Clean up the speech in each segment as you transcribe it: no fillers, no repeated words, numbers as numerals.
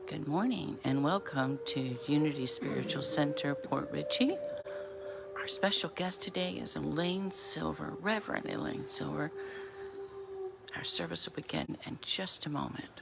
Good morning and welcome to Unity Spiritual Center, Port Richey. Our special guest today is Elaine Silver, Reverend Elaine Silver. Our service will begin in just a moment.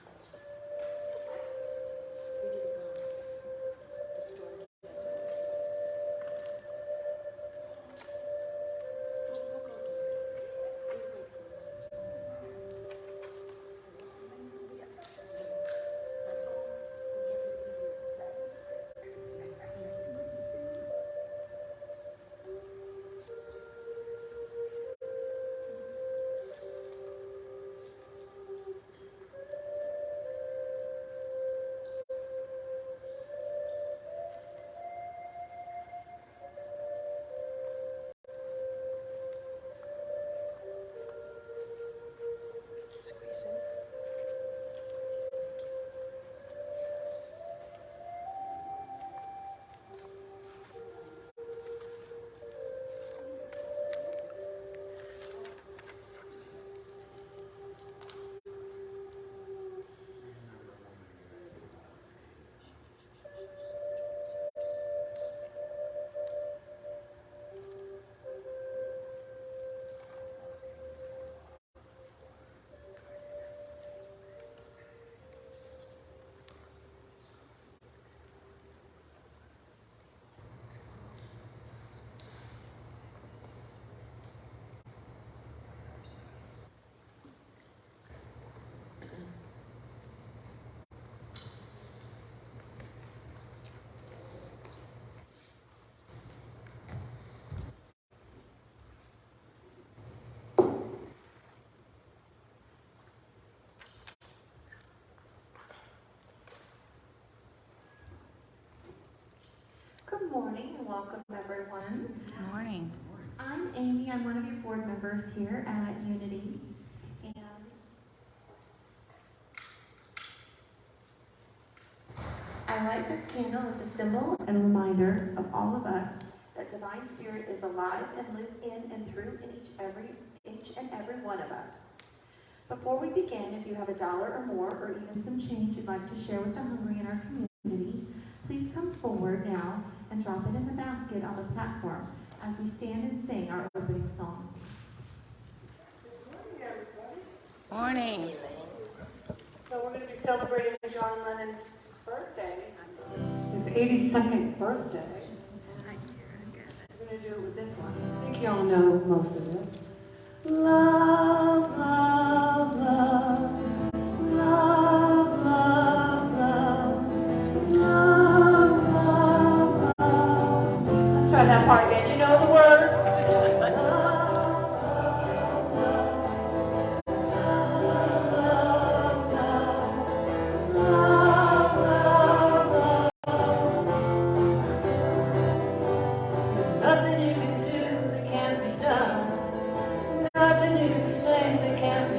Good morning and welcome everyone. Good morning. I'm Amy. I'm one of your board members here at Unity. And I light this candle as a symbol and a reminder of all of us that Divine Spirit is alive and lives in and through each and every one of us. Before we begin, if you have $1 or more or even some change you'd like to share with the hungry in our community, please come forward now and drop it in the basket on the platform as we stand and sing our opening song. Morning. So we're going to be celebrating John Lennon's birthday, his 82nd birthday. We're going to do it with this one. I think you all know most of this. Love, love, love, love, love, love, love, love, love. Let's try that part again. You know the word? Nothing you can do that can't be done. Nothing you can say that can't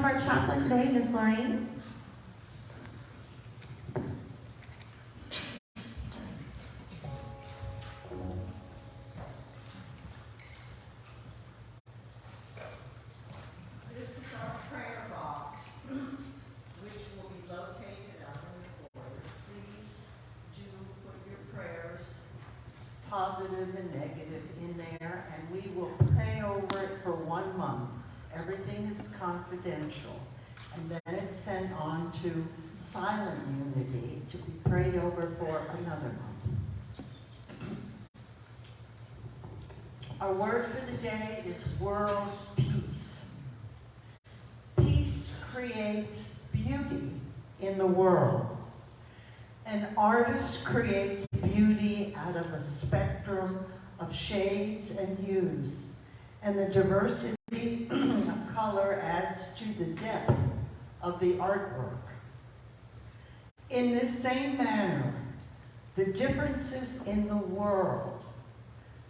have our chaplain today, Miss Lorraine. This is our prayer box, which will be located out in the foyer. Please do put your prayers, positive and negative, in there, and we will pray over it for 1 month. Everything is confidential. And then it's sent on to Silent Unity to be prayed over for another month. Our word for the day is world peace. Peace creates beauty in the world. An artist creates beauty out of a spectrum of shades and hues, and the diversity of color adds to the depth of the artwork. In this same manner, the differences in the world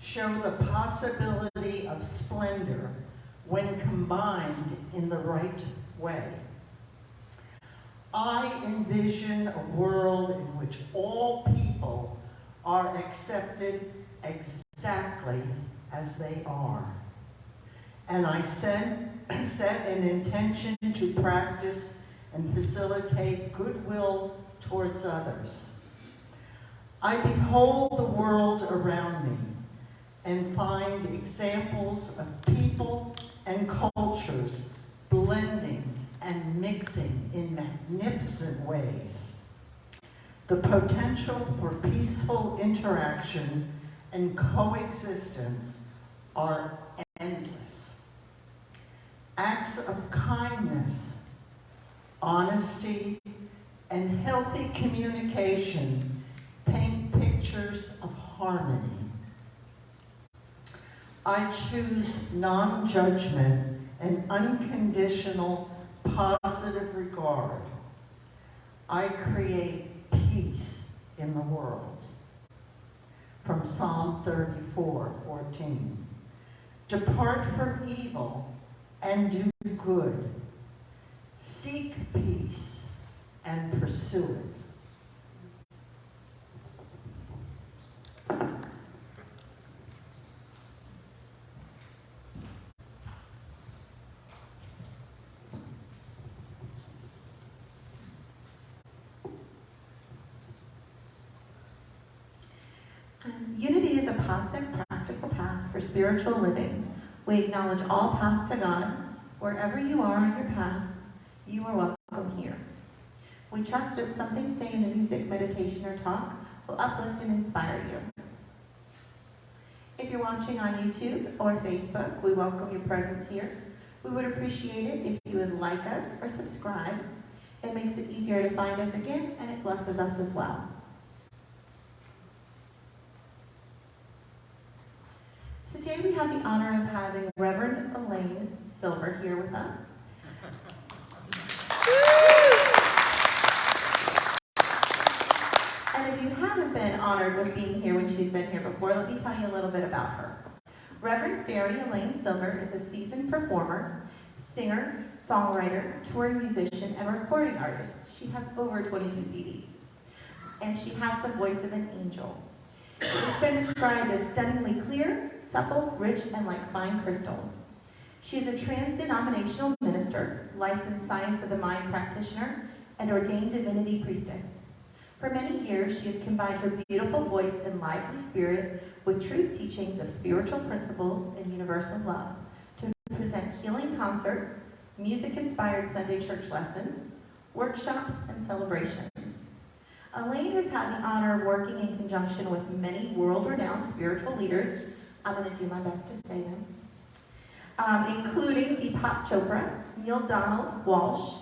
show the possibility of splendor when combined in the right way. I envision a world in which all people are accepted exactly as they are. And I set an intention to practice and facilitate goodwill towards others. I behold the world around me and find examples of people and cultures blending and mixing in magnificent ways. The potential for peaceful interaction and coexistence are endless. Acts of kindness, honesty, and healthy communication paint pictures of harmony. I choose non-judgment and unconditional positive regard. I create peace in the world. From Psalm 34:14. Depart from evil and do good. Seek peace and pursue it. Unity is a positive, practical path for spiritual living. We acknowledge all paths to God. Wherever you are on your path, you are welcome here. We trust that something today in the music, meditation, or talk will uplift and inspire you. If you're watching on YouTube or Facebook, we welcome your presence here. We would appreciate it if you would like us or subscribe. It makes it easier to find us again, and it blesses us as well. Today we have the honor of having Reverend Elaine Silver here with us. And if you haven't been honored with being here when she's been here before, let me tell you a little bit about her. Reverend Fairy Elaine Silver is a seasoned performer, singer, songwriter, touring musician, and recording artist. She has over 22 CDs. And she has the voice of an angel. It's been described as stunningly clear, supple, rich, and like fine crystal. She is a trans-denominational minister, licensed Science of the Mind practitioner, and ordained divinity priestess. For many years, she has combined her beautiful voice and lively spirit with truth teachings of spiritual principles and universal love to present healing concerts, music-inspired Sunday church lessons, workshops, and celebrations. Elaine has had the honor of working in conjunction with many world-renowned spiritual leaders. I'm going to do my best to say them. Including Deepak Chopra, Neil Donald Walsh,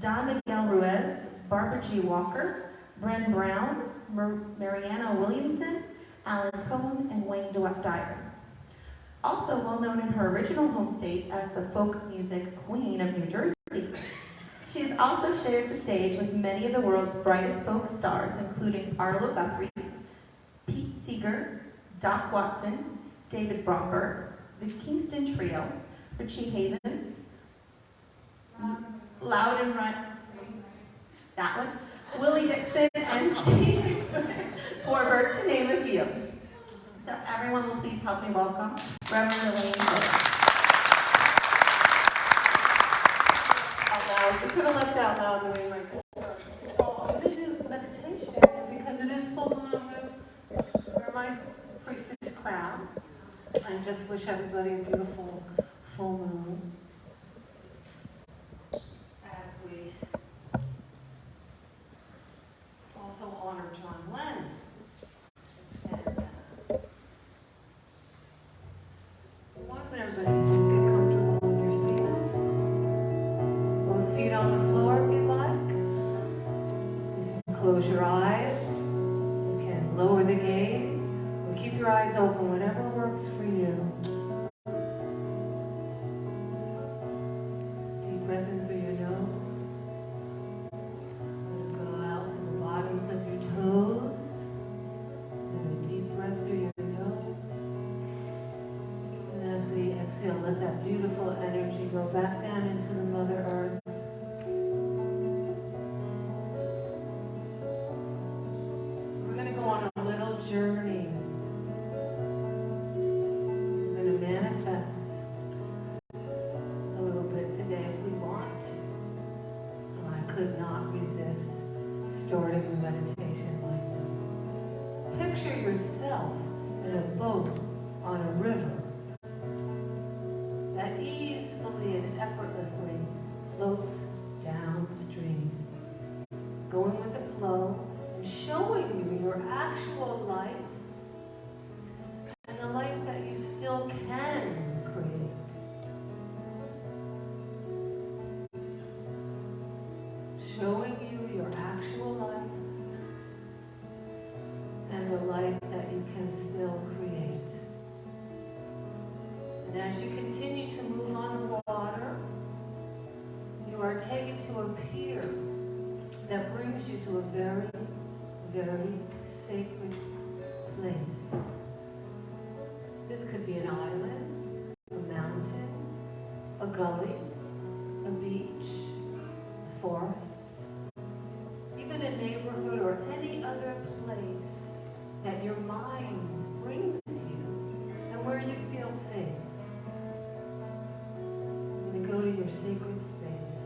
Don Miguel Ruiz, Barbara G. Walker, Bren Brown, Mariana Williamson, Alan Cohn, and Wayne Dyer. Also well known in her original home state as the folk music queen of New Jersey. She has also shared the stage with many of the world's brightest folk stars, including Arlo Guthrie, Pete Seeger, Doc Watson, David Bromberg, the Kingston Trio, Richie Havens, out in front, that one, Willie Dixon and Steve Corbett, to name a few. So everyone will please help me welcome Reverend Elaine. Out loud. We could have left out loud doing like this. Well, I'm going to do meditation because it is full moon. I'm going to wear my priestess crown and just wish everybody a beautiful full moon. As we also honor John Lennon. And why don't everybody just get comfortable in your seats? Both feet on the floor if you'd like. You can close your eyes. You can lower the gaze. Or keep your eyes open, whatever works for you. Deep breath in through your nose. Let it go out through the bottoms of your toes. And a deep breath through your nose. And as we exhale, let that beautiful energy go back down into the Mother Earth. We're going to go on a little journey. We're going to manifest a little bit today if we want to. And I could not resist starting a meditation like this. Picture yourself in a boat on a river that easily and effortlessly floats downstream, going with the flow and showing you your actual life and the life that you still can create. Showing you your actual life and the life that you can still create. And as you continue to move on the water, you are taken to a pier that brings you to a very, very sacred place. This could be an island, a mountain, a gully, a beach, a forest, even a neighborhood or any other place that your mind brings you and where you feel safe. Go to your sacred space.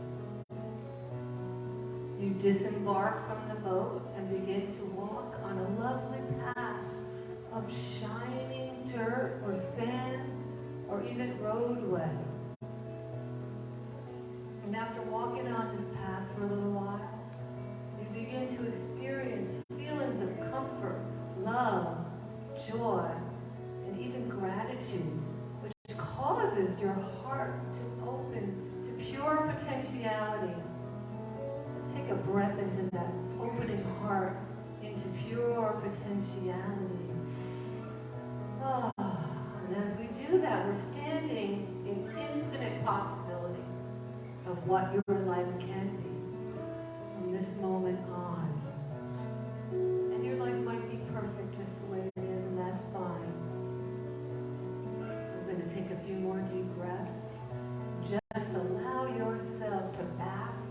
You disembark from the boat and begin to walk on a lovely path of shining dirt or sand or even roadway. And after walking on this path for a little while, you begin to experience feelings of comfort, love, joy, and even gratitude, which causes your heart to open to pure potentiality. Let's take a breath into that opening heart, into pure potentiality. Oh, and as we do that, we're standing in infinite possibility of what your life can be from this moment on. And your life might be perfect just the way it is, and that's fine. We're going to take a few more deep breaths. Just allow yourself to bask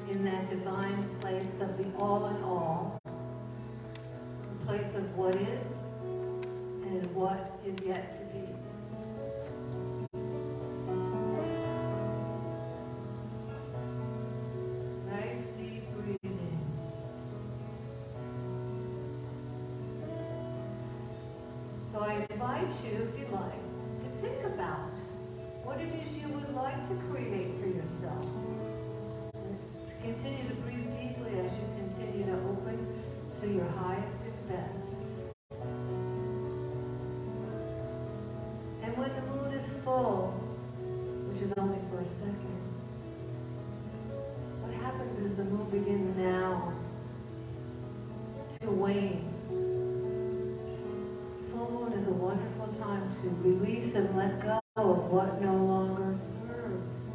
in that divine place of the all in all, the place of what is and what is yet to be. Nice deep breathing. So I invite you, if you like, to think about what it is you would like to create for yourself. And to continue to breathe deeply as you continue to open to your highest and best. And when the moon is full, which is only for a second, what happens is the moon begins now to wane. Full moon is a wonderful time to release and let go of what no longer serves.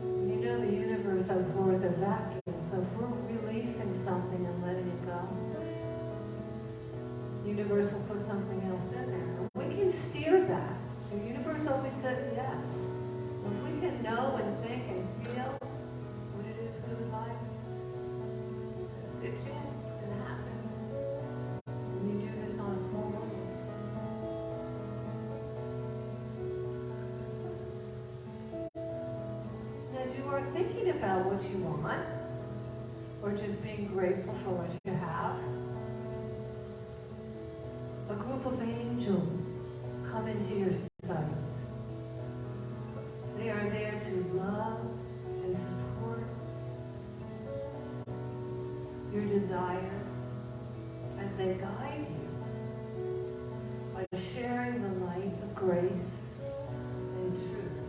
You know the universe abhors a vacuum, so if we're releasing something and letting it go, the universe will put something else in there. And we can steer that. The universe always says yes. If we can know and think and feel are thinking about what you want, or just being grateful for what you have, a group of angels come into your sight. They are there to love and support your desires as they guide you by sharing the light of grace and truth.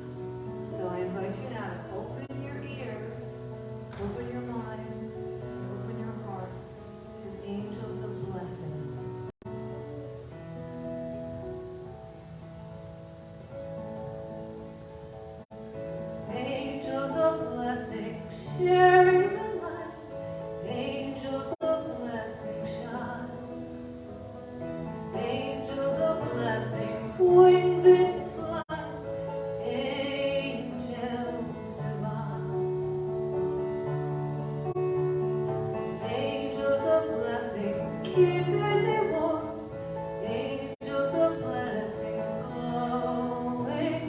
So I invite you now to open your ears, open your mind, open your heart to the angels of blessings. Angels of blessing, sharing the light. Angels of blessing, shine. Angels of blessings, wings in flight. Angels divine. Angels of blessings, keeping me warm. Angels of blessings, glowing.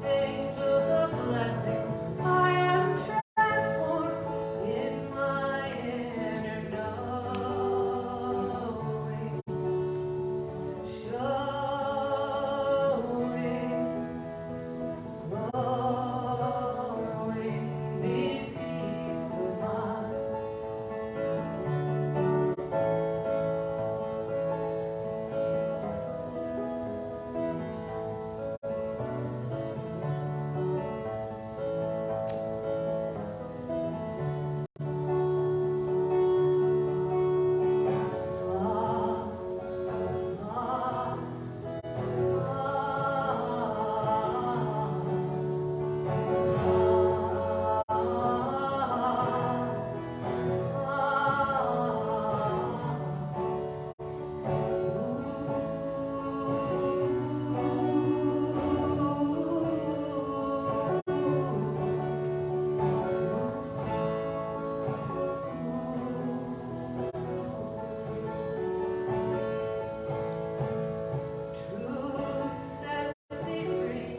Angels of blessings, I am transformed in my inner knowing, showing, growing in peace of mind. Truth sets me free.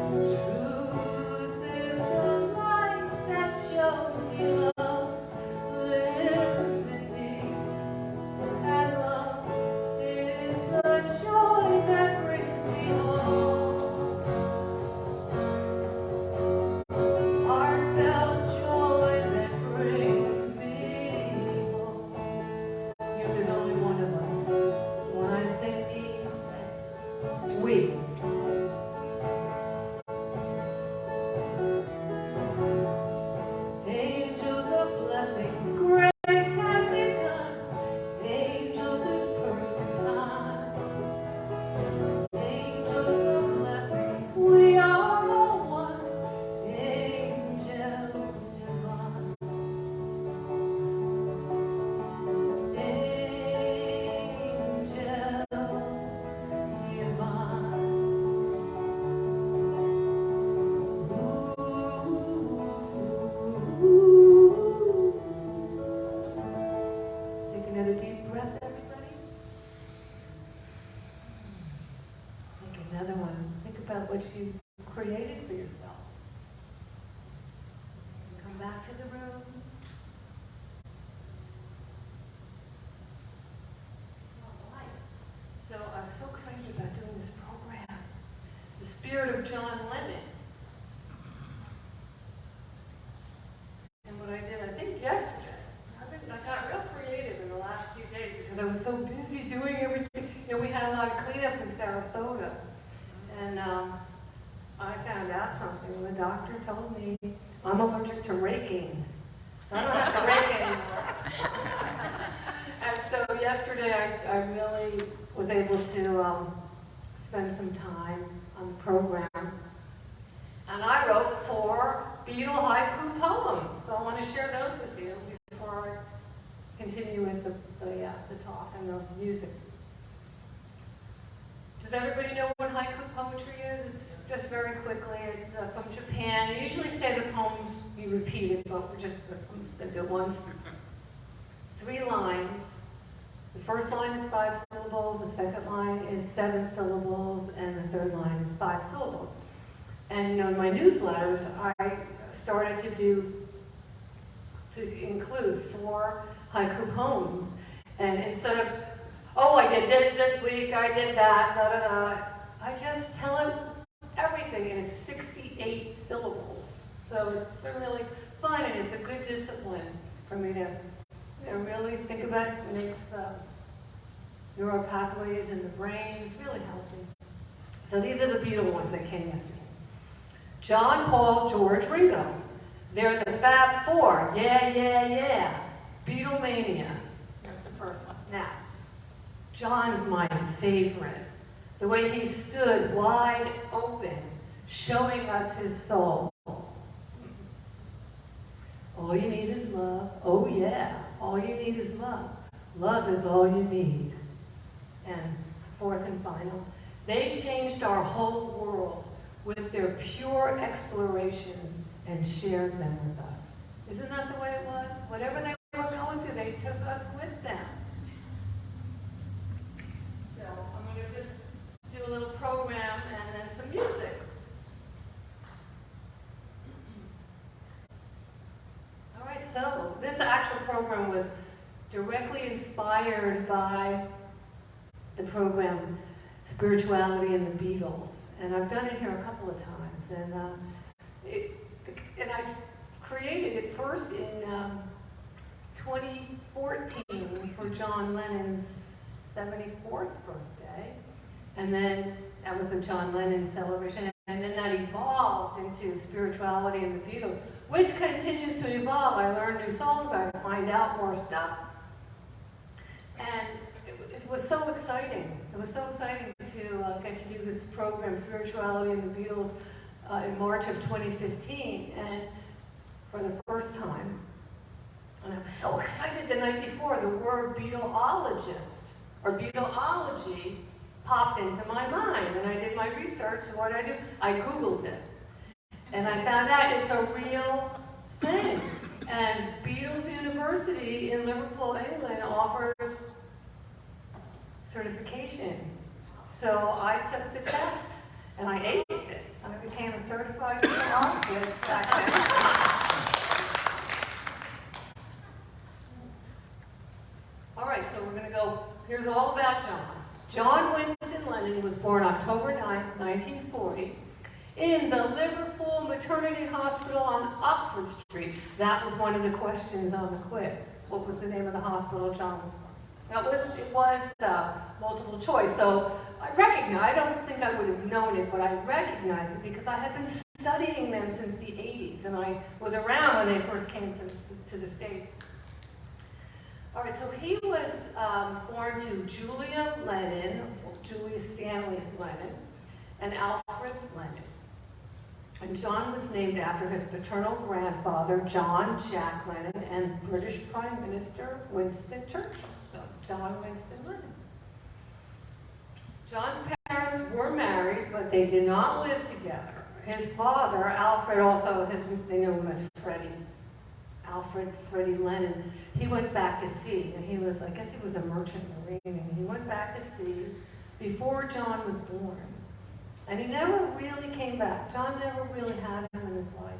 Truth is the light that shows me love lives in me, and love is the joy that brings me home. Heartfelt joy that brings me home. You know, there's only one of us. When I say me, that's we. Angels of blessings, grace has begun. Angels in perfect time. Angels of blessings, we are all one. Angels divine. Angels divine. Take another deep breath, everybody. Take another one. Think about what you created for yourself. Come back to the room. All right. So I'm so excited about doing this program. The spirit of John Lennon. And what I did, I think yesterday, I got real creative in the last few days because I was so busy doing everything. You know, we had a lot of cleanup in Sarasota. And I found out something. The doctor told me I'm allergic to raking. I don't have to rake anymore. And so yesterday I really was able to spend some time on the program. And I wrote 4 Beatle haiku poems. So I want to share those with you before I continue with the talk and the music. Does everybody know what haiku poetry is? It's just very quickly. It's from Japan. They usually say the poems you repeat it, but I'm just going to do it once. 3 lines. The first line is 5 syllables, the second line is 7 syllables, and the third line is 5 syllables. And you know, in my newsletters, I started to include 4 haiku poems. And instead of, oh, I did this week, I did that, da da da, I just tell it everything, and it's 68 syllables. So it's been really fun, and it's a good discipline for me to really think about it. It makes neural pathways in the brain. It's really healthy. So these are the Beatle ones that came yesterday. John, Paul, George, Ringo. They're the Fab Four. Yeah, yeah, yeah. Beatlemania. That's the first one. Now, John's my favorite. The way he stood wide open, showing us his soul. All you need is love. Oh yeah, all you need is love. Love is all you need. And fourth and final, they changed our whole world with their pure explorations and shared them with us. Isn't that the way it was? Whatever they were going through, they took us with them. So I'm going to just do a little program and then some music. All right, so this actual program was directly inspired by the program Spirituality and the Beatles. And I've done it here a couple of times. And I created it first in 2014 for John Lennon's 74th birthday. And then that was a John Lennon celebration. And then that evolved into Spirituality and the Beatles, which continues to evolve. I learn new songs, I find out more stuff. And it was so exciting. It was so exciting to get to do this program, Spirituality and the Beatles, in March of 2015, and for the first time. And I was so excited the night before, the word Beatleologist, or Beatleology, popped into my mind. And I did my research, and what I did, I Googled it. And I found out it's a real thing. And Beatles University in Liverpool, England offers certification. So I took the test, and I aced it. I became a certified Beatleologist back then. All right, so we're going to go, here's all about John. John Winston Lennon was born October 9, 1940, in the Liverpool Maternity Hospital on Oxford Street. That was one of the questions on the quiz. What was the name of the hospital John was born? It was multiple choice, so I don't think I would have known it, but I recognize it because I had been studying them since the 80s, and I was around when they first came to the States. All right, so he was born to Julia Stanley Lennon, and Alfred Lennon. And John was named after his paternal grandfather, John Jack Lennon, and British Prime Minister Winston Churchill. So, John Winston Lennon. John's parents were married, but they did not live together. His father, Alfred, they knew him as Freddie Lennon, he went back to sea, and he was, I guess he was a merchant marine, and he went back to sea before John was born. And he never really came back. John never really had him in his life.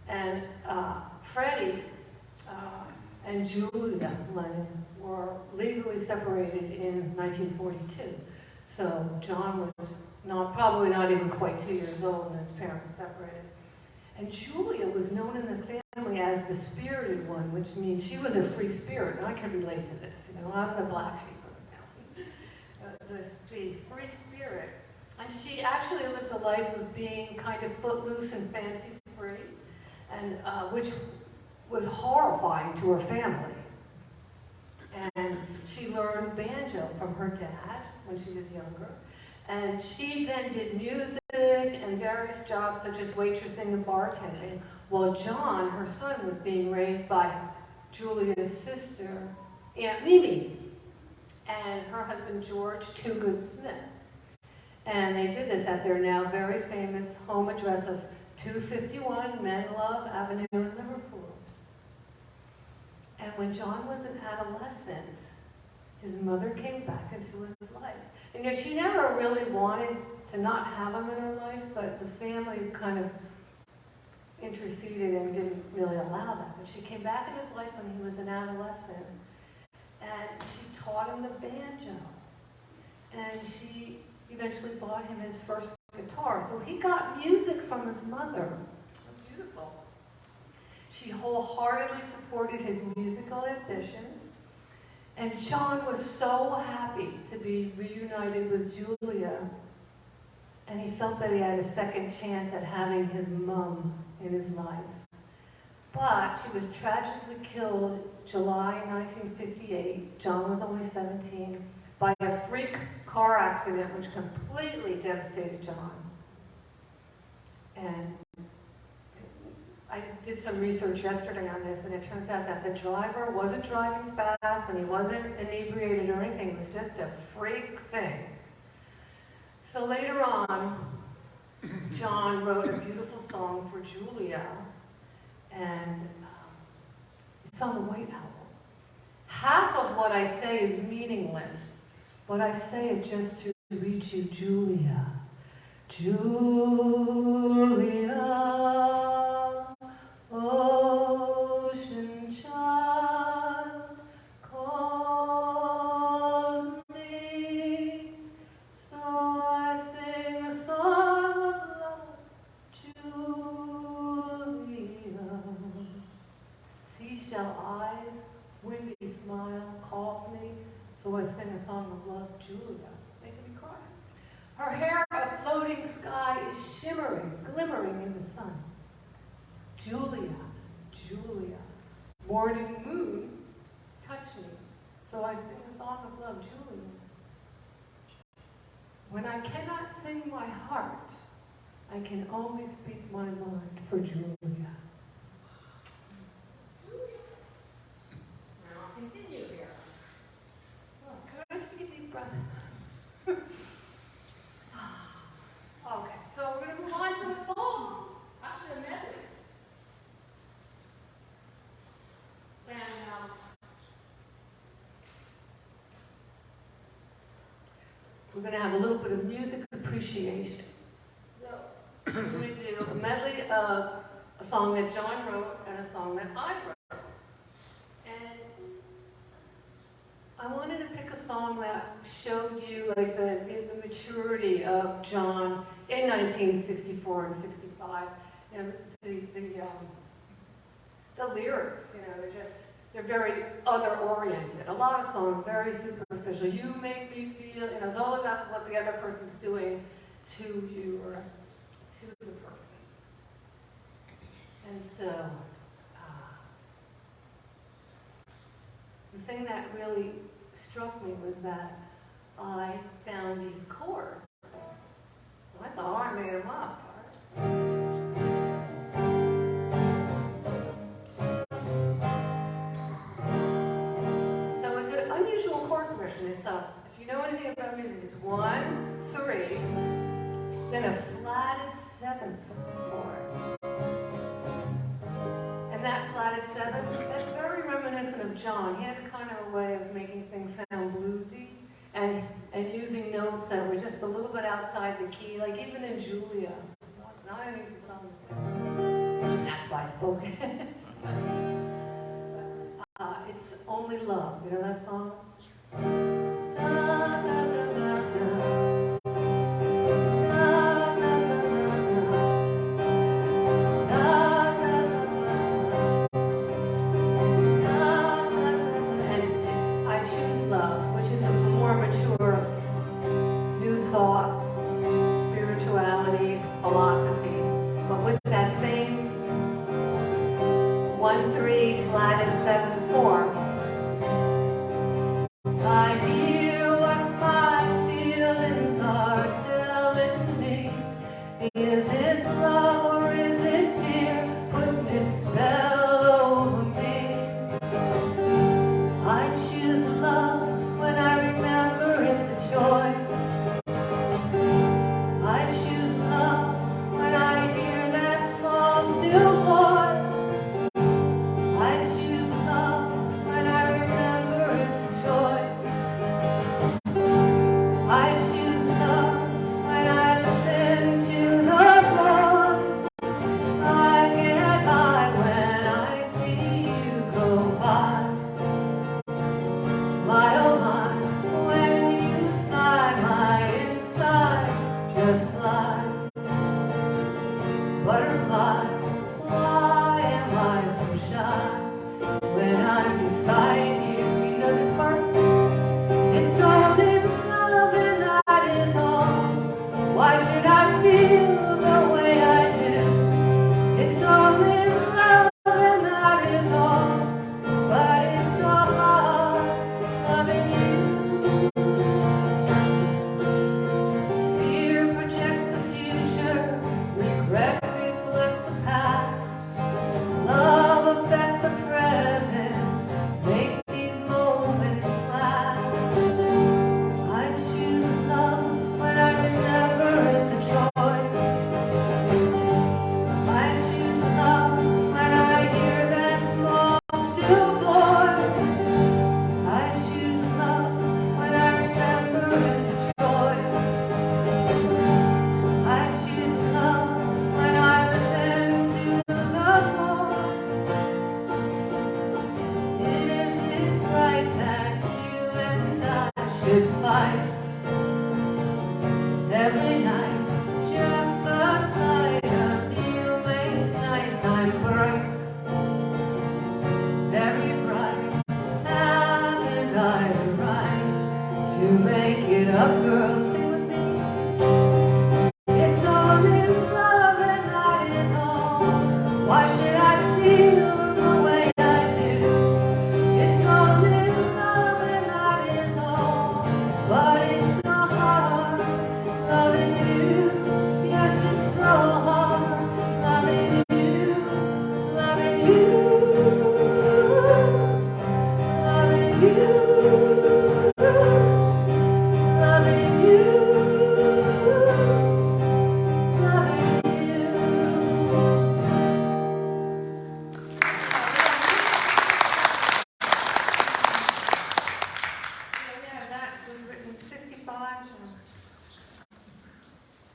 And Freddie and Julia Lennon were legally separated in 1942. So John was probably not even quite 2 years old when his parents separated. And Julia was known in the family as the spirited one, which means she was a free spirit. And I can relate to this. I'm the black sheep of the family. The free spirit. And she actually lived a life of being kind of footloose and fancy-free, and which was horrifying to her family. And she learned banjo from her dad when she was younger. And she then did music and various jobs such as waitressing and bartending, while John, her son, was being raised by Julia's sister, Aunt Mimi, and her husband, George Toogood Smith. And they did this at their now very famous home address of 251 Menlove Avenue in Liverpool. And when John was an adolescent, his mother came back into his life. And yet she never really wanted to not have him in her life, but the family kind of interceded and didn't really allow that. But she came back in his life when he was an adolescent, and she taught him the banjo. And she eventually bought him his first guitar. So he got music from his mother. That's beautiful. She wholeheartedly supported his musical ambitions. And John was so happy to be reunited with Julia. And he felt that he had a second chance at having his mom in his life. But she was tragically killed July 1958. John was only 17, by a freak car accident which completely devastated John. And I did some research yesterday on this, and it turns out that the driver wasn't driving fast and he wasn't inebriated or anything. It was just a freak thing. So later on, John wrote a beautiful song for Julia, and it's on the White Album. Half of what I say is meaningless, but I say it just to reach you, Julia. Julia, ocean child, calls me, so I sing a song of love, Julia. Seashell eyes, windy smile, calls me, so I sing a song of love, Julia. It's making me cry. Her hair, a floating sky, is shimmering, glimmering in the sun. Julia, Julia, morning moon, touch me, so I sing a song of love, Julia. When I cannot sing my heart, I can only speak my mind for Julia. Now continue here. Well, can I take a deep breath? Okay, so we're going to move on to a song, actually a medley. And we're going to have a little bit of music appreciation. So we're going to do a medley of a song that John wrote and a song that I wrote. And I wanted to pick a song that showed you like the maturity of John in 1964 and 65. And the lyrics, they're very other-oriented. A lot of songs, very superficial. You make me feel, it's all about what the other person's doing to you or to the person. And so, the thing that really struck me was that I found these chords. I thought, I made them up. So it's an unusual chord progression. It's if you know anything about music, it's 1, 3, then a flatted 7th chord. And that flatted 7th, that's very reminiscent of John. He had a kind of a way of making things sound bluesy and using notes that were just a little bit outside the key, like even in Julia. Not an easy song to sing. That's why I spoke it. It's Only Love. You know that song? love, girl, sing with me. It's all in love and that is all. Why should I feel the way I do? It's all in love and that is all. But it's so hard loving you. Yes, it's so hard loving you. Loving you. Loving you. Loving Yeah, that was written in 65.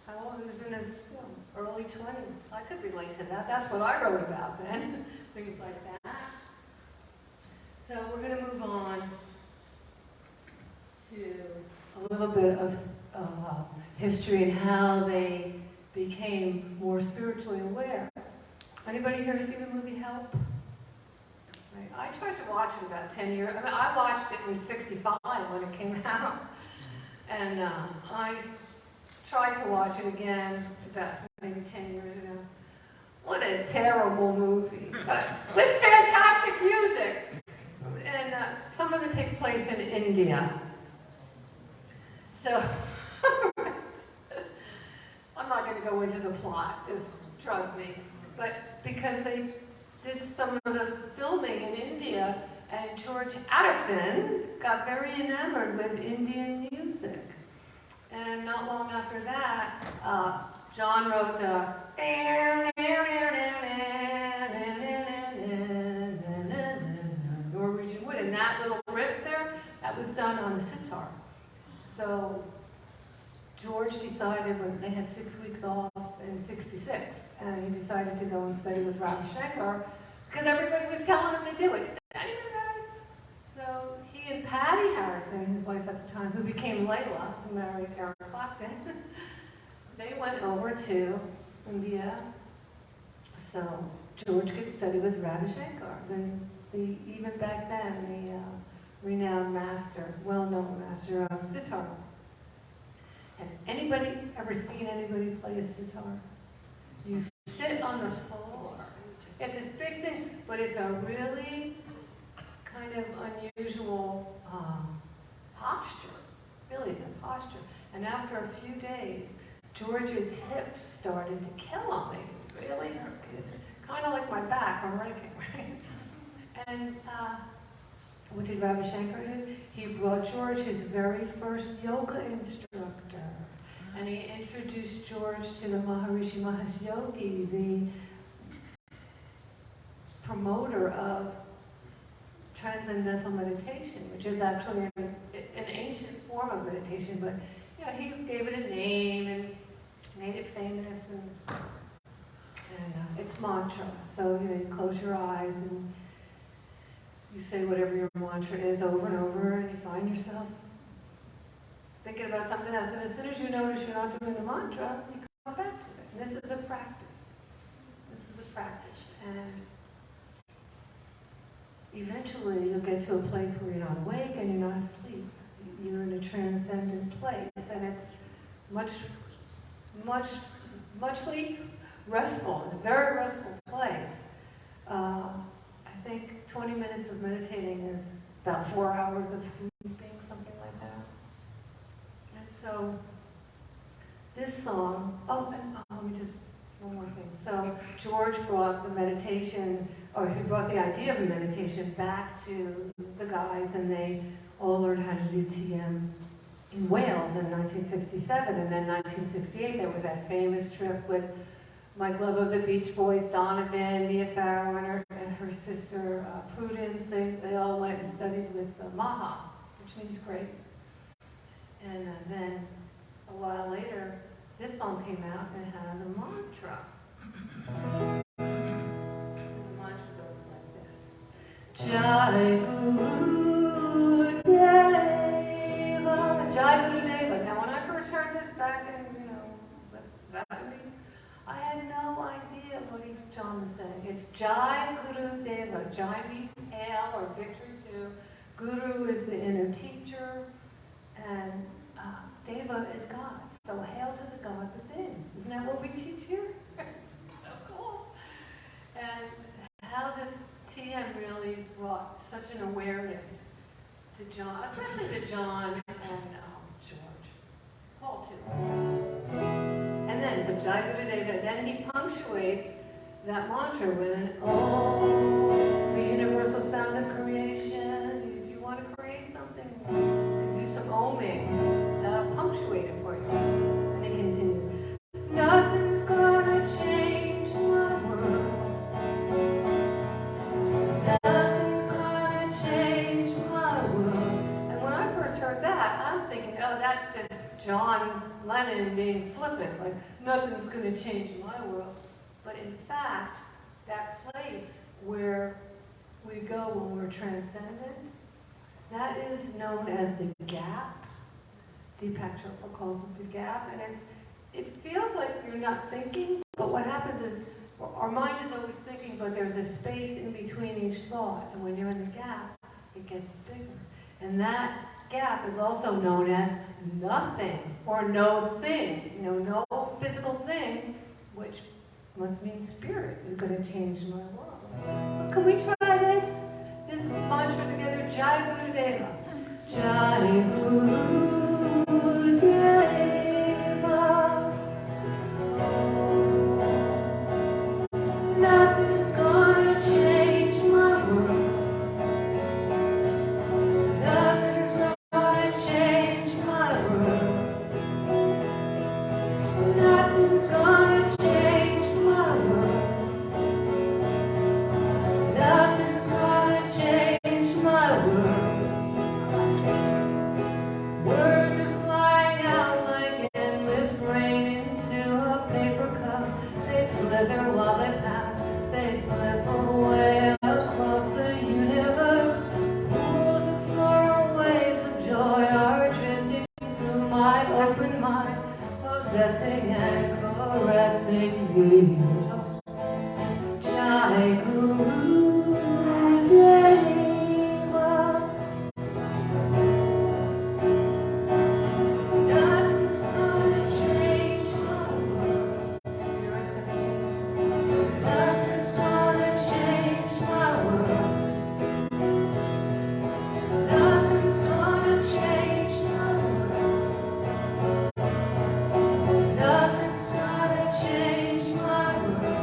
How old? He was in his early 20s. I could relate to that. That's what I wrote about then. Things like that. So we're going to move on to a little bit of history and how they became more spiritually aware. Anybody here see the movie Help? Right. I tried to watch it about 10 years. I mean, I watched it in 65 when it came out. And I tried to watch it again about maybe 10 years ago. What a terrible movie, but with fantastic music. And some of it takes place in India. So, I'm not going to go into the plot, just trust me. But because they did some of the filming in India, and George Addison got very enamored with Indian music. And not long after that, John wrote Norwegian Wood, and that little riff there, that was done on the sitar. So George decided when they had 6 weeks off in '66, and he decided to go and study with Ravi Shankar because everybody was telling him to do it. So he and Patty Harrison, his wife at the time, who became Layla, who married Eric Clapton, they went over to India. So George could study with Ravi Shankar, even back then, the renowned master, well-known master of sitar. Has anybody ever seen anybody play a sitar? You sit on the floor. It's this big thing, but it's a really kind of unusual posture. Really, it's a posture. And after a few days, George's hips started to kill him. They really hurt. It's kind of like my back from ranking, right? And what did Ravi Shankar do? He brought George his very first yoga instructor. And he introduced George to the Maharishi Mahesh Yogi, the promoter of transcendental meditation, which is actually an ancient form of meditation, but he gave it a name and made it famous, and it's mantra. So you close your eyes and you say whatever your mantra is over and over, and you find yourself thinking about something else. And as soon as you notice you're not doing the mantra, you come back to it. And this is a practice. This is a practice. And eventually you'll get to a place where you're not awake and you're not asleep. You're in a transcendent place, and it's muchly restful, a very restful place. I think 20 minutes of meditating is about 4 hours of sleeping, something like that. And so this song, let me just, one more thing. So George brought the meditation, or he brought the idea of meditation back to the guys, and they all learned how to do TM in Wales in 1967, and then 1968 there was that famous trip with Mike Love of the Beach Boys, Donovan, Mia Farrow, and her sister Prudence. They all went and studied with Maha, which means great. And then a while later, this song came out and it has a mantra. And the mantra goes like this. Jai Guru Deva. Jai Guru Deva. Now when I first heard this back in, that I had no idea what John was saying. It's Jai Guru Deva. Jai means hail or victory to. Guru is the inner teacher. And Deva is God. So hail to the God within. Isn't that what we teach here? It's so cool. And how this TM really brought such an awareness to John, especially to John and George. Paul too. And then, so Jai Guru Deva, then he punctuates that mantra with an Om, the universal sound of creation. If you want to create something, you can do some oming. That'll punctuate it for you. And he continues, nothing's gonna change my world. Nothing's gonna change my world. And when I first heard that, I'm thinking, oh, that's just John Lennon being flippant, like nothing's gonna change my world. But in fact, that place where we go when we're transcendent, that is known as the gap. Deepak Chopra calls it the gap, and it feels like you're not thinking, but what happens is our mind is always thinking, but there's a space in between each thought, and when you're in the gap, it gets bigger. And that gap is also known as nothing, or no thing, no physical thing, which must mean spirit is going to change my world. But can we try this mantra together? Jai Guru Deva. Jai Guru Deva. Nothing's gonna change my world. Nothing's gonna change my world. Nothing's gonna change my world. Nothing's gonna change my world. Words are flying out like endless rain into a paper cup. They slither while they pass. They slip away across the universe. Pools of sorrow, waves of joy are drifting through my open mind, possessing and caressing me. Jai Guru Deva. Nothing's gonna change my world. Spirit's gonna change. Nothing's gonna change my world. Nothing's gonna change my world. Nothing's gonna change my world.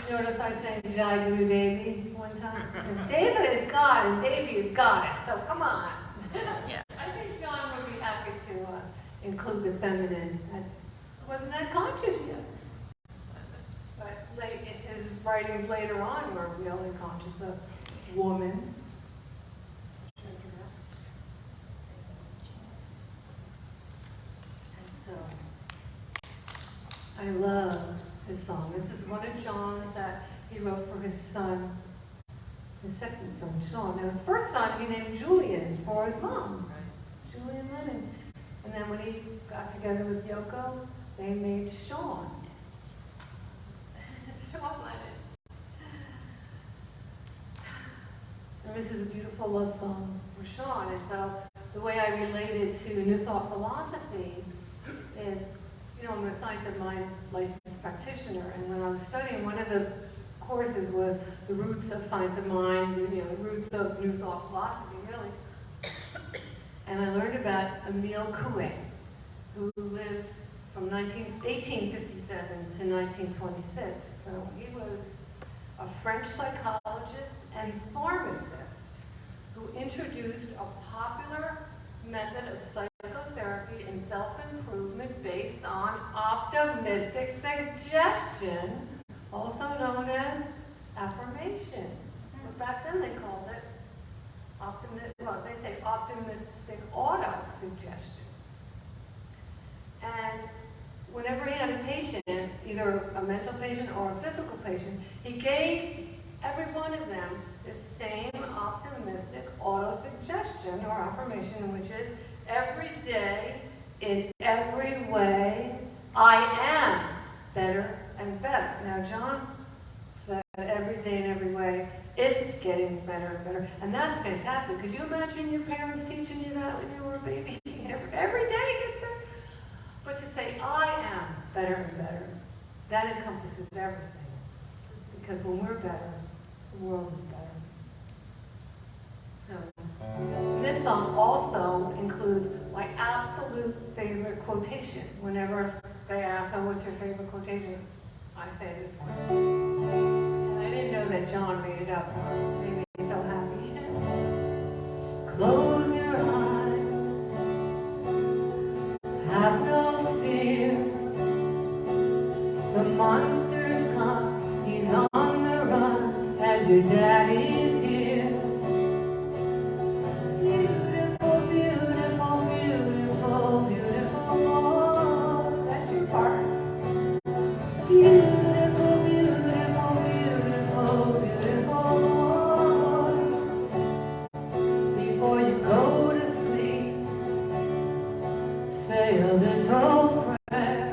Notice I sang Jive New Baby one time? Because David is God and Baby is Goddess, so come on. Yeah. I think Sean would be happy to include the feminine. Wasn't that conscious yet? But late in his writings later on were really conscious of woman. And so, I love his song. This is one of John's that he wrote for his son, his second son, Sean. Now his first son he named Julian for his mom, Julian Lennon. And then when he got together with Yoko, they made Sean. Sean Lennon. And this is a beautiful love song for Sean. And so the way I related to New Thought philosophy is, you know, I'm a science of mind licensed practitioner, and when I was studying, one of the courses was the roots of science of mind, you know, the roots of New Thought philosophy, really. And I learned about Emile Coué, who lived from 1857 to 1926. So he was a French psychologist and pharmacist who introduced a popular method of psychotherapy and self-improvement based on optimistic suggestion, also known as affirmation. But back then they called it optimistic auto-suggestion. And whenever he had a patient, either a mental patient or a physical patient, he gave every one of them the same optimistic auto-suggestion or affirmation, which is, every day, in every way, I am better and better. Now, John said every day in every way, it's getting better and better. And that's fantastic. Could you imagine your parents teaching you that when you were a baby? Every day it gets better. But to say, I am better and better, that encompasses everything. Because when we're better, the world is better. So, this song also includes my absolute favorite quotation. Whenever they ask, oh, what's your favorite quotation? I say this one. And I didn't know that John made it up. It made me so happy. Close your eyes. Have no fear. The monster's come. He's on the run. And your daddy's here. Beautiful, beautiful, beautiful, beautiful boy. That's your part. Beautiful, beautiful, beautiful, beautiful boy. Before you go to sleep, say a little prayer.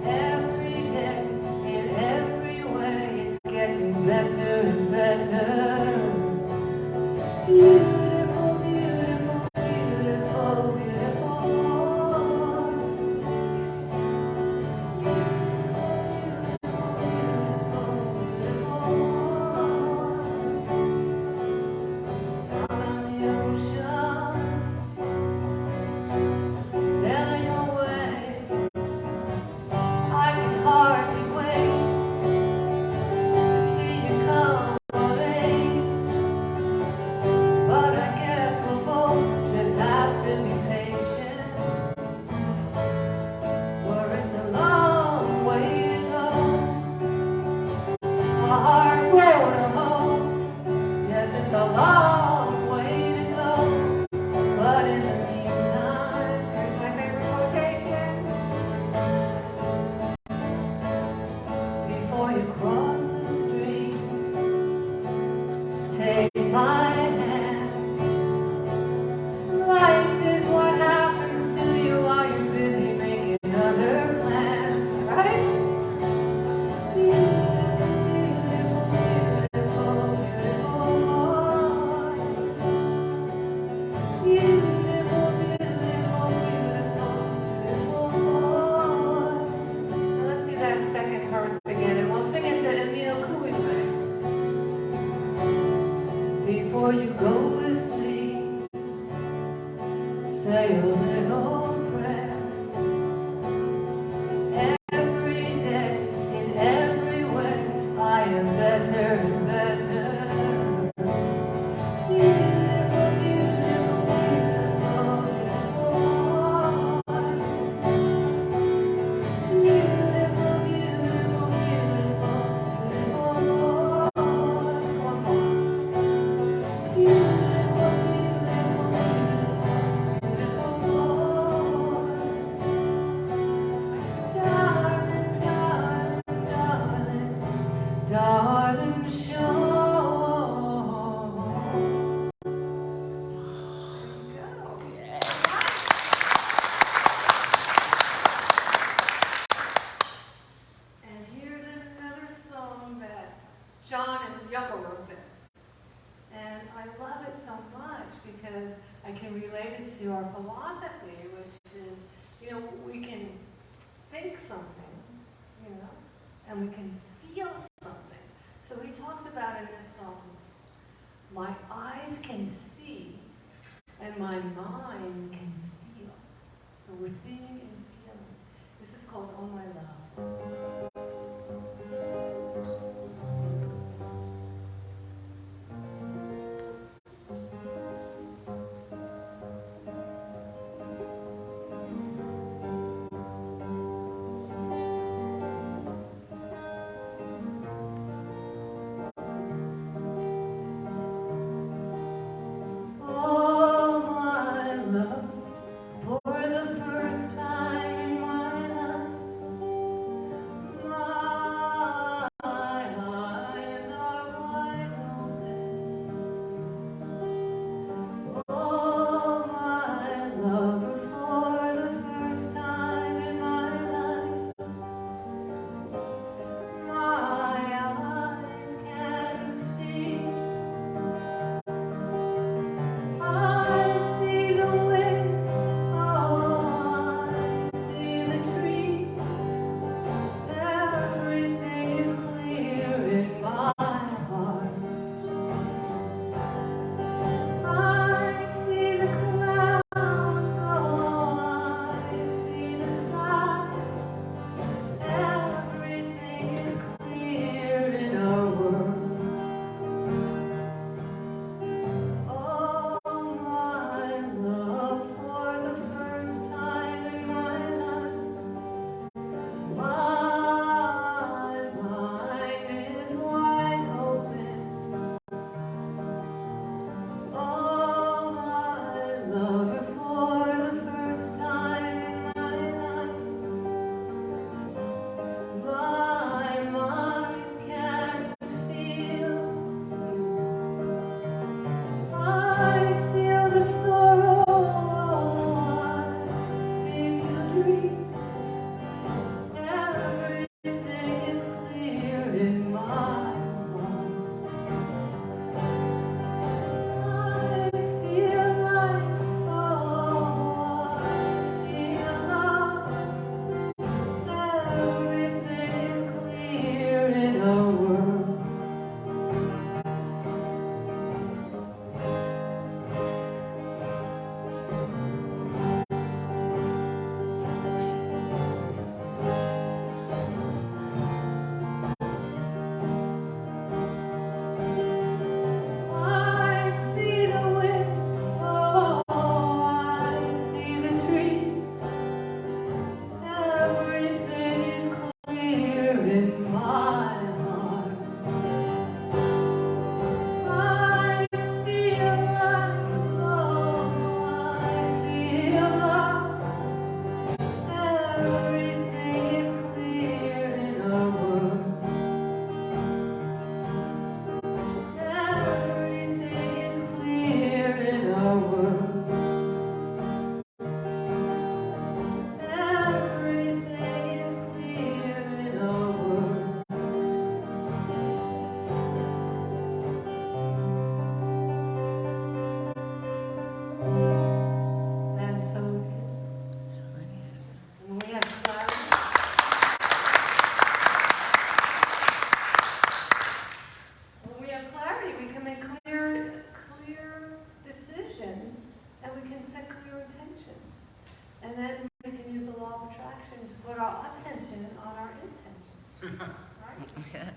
Every day, in every way, it's getting philosophy, which is, we can think something, and we can feel something. So he talks about in this song, my eyes can see and my mind can feel. So we're seeing and feeling. This is called Oh My Love.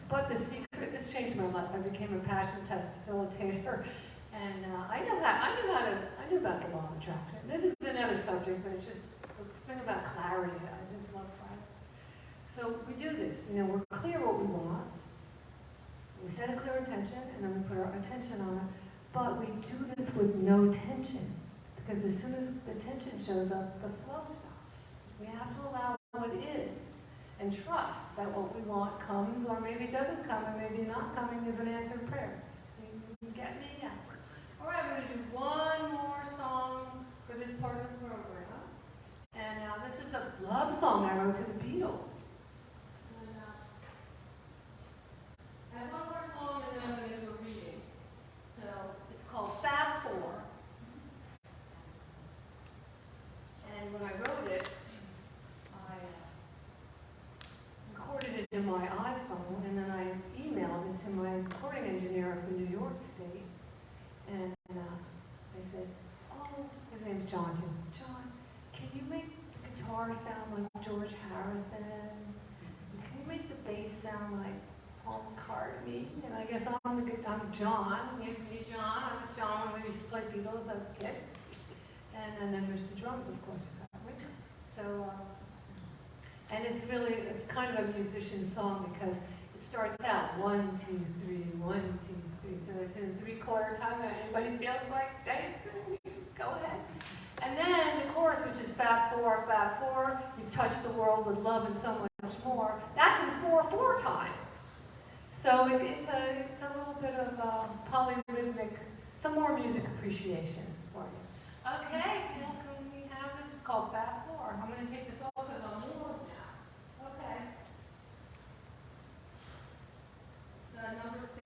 But the secret, this changed my life. I became a passion test facilitator, and I knew about the law of attraction. This is another subject, but it's just the thing about clarity. I just love clarity. So we do this. We're clear what we want. We set a clear intention, and then we put our attention on it. But we do this with no tension, because as soon as the tension shows up, the flow stops. We have to allow what is. And trust that what we want comes, or maybe doesn't come, and maybe not coming is an answered prayer. You get me? Yeah. All right, we're going to do one more song for this part of the program. And now this is a love song I wrote to the Beatles. I have one more song, and then I'm going to do a reading. So it's called Fab Four. Harrison. Can you make the bass sound like Paul McCartney? And I guess I'm John. He used to be John. I was John when we used to play Beatles as a kid. And then there's the drums, of course. So, and it's kind of a musician song because it starts out 1, 2, 3, 1, 2, 3. So it's in 3/4 time. And anybody feels like dancing, go ahead. And then the chorus, which is Fab 4, Fab 4, you've touched the world with love and so much more. That's in 4/4 time. So it's a little bit of polyrhythmic, some more music appreciation for you. Okay, Bill, can we have this? It's called Fab 4. I'm going to take this off because I'm warm now. Okay. It's number 6.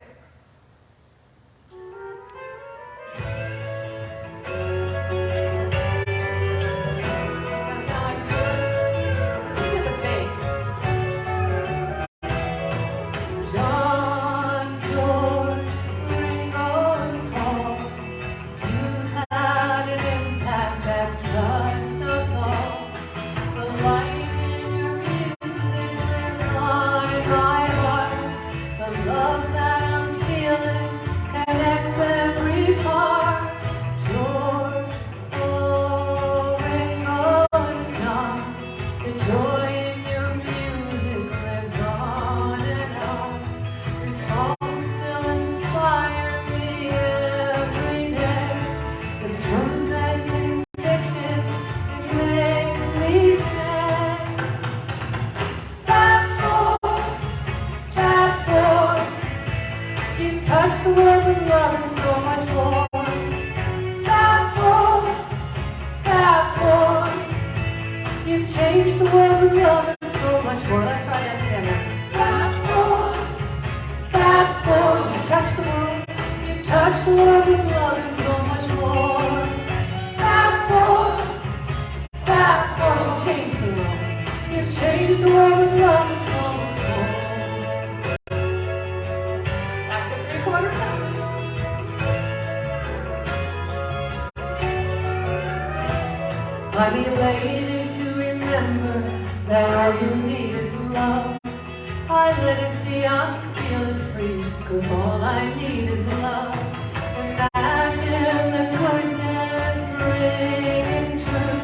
I'm elated to remember that all you need is love. I let it be, I'm feeling free, 'cause all I need is love. Imagine the goodness ringing true,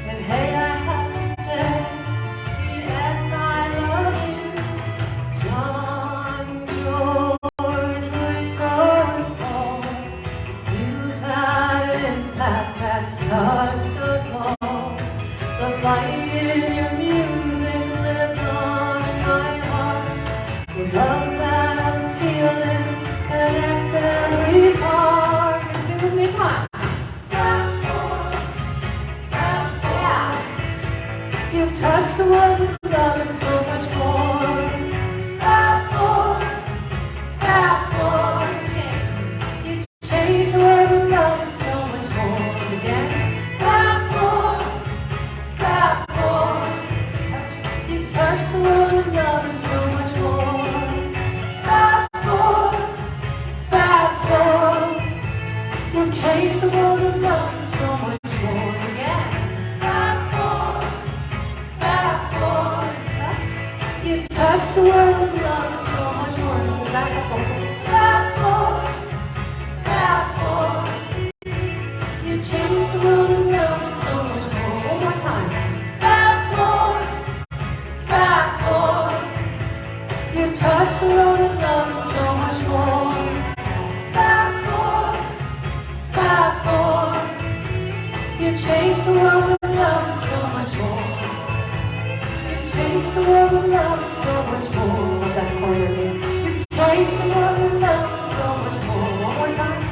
and hey, I have to say, yes, I love you. John, George, Ringo, and Paul, you've had an impact that's touched us all. The light in your music lives on in my heart. The love that I'm feeling connects every part. Can you sing with me? Come on. Yeah. You've touched the world with love and so much more. You changed the world with love and so much more. Again. You've touched the world with love and so much more. You've changed the world with love and so much more. Again. You've touched the world with love and so much more. Back up over. You changed the world with love and so much more. One more time. You touched the world with love and so much more. You changed the world with love and so much more. You changed the world with love and so much more. What's that chord again? You changed the world with love and so much more. One more time.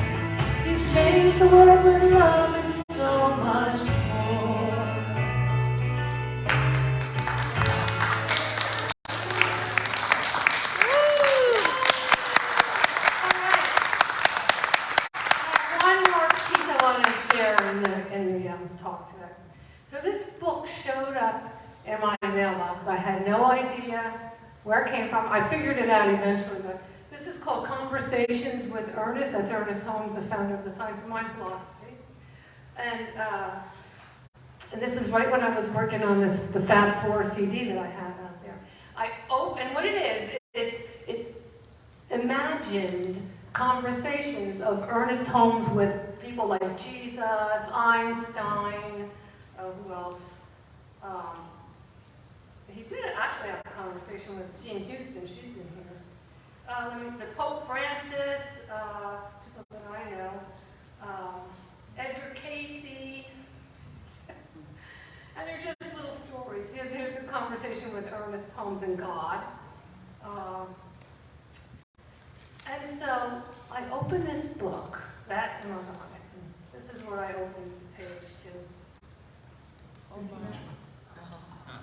You changed the world with love and so much more. One more piece I want to share in the talk today. So this book showed up in my mailbox. I had no idea where it came from. I figured it out eventually, but this is called Conversations with Ernest. That's Ernest Holmes, the founder of the Science of Mind philosophy. And And this was right when I was working on the Fab 4 CD that I have out there. And what it is, it's imagined conversations of Ernest Holmes with people like Jesus, Einstein, who else? He did actually have a conversation with Jean Houston, she's in here. The Pope Francis, people that I know, Edgar Casey, and they're just little stories. Here's a conversation with Ernest Holmes and God. And so I opened this book, this is where I opened the page to.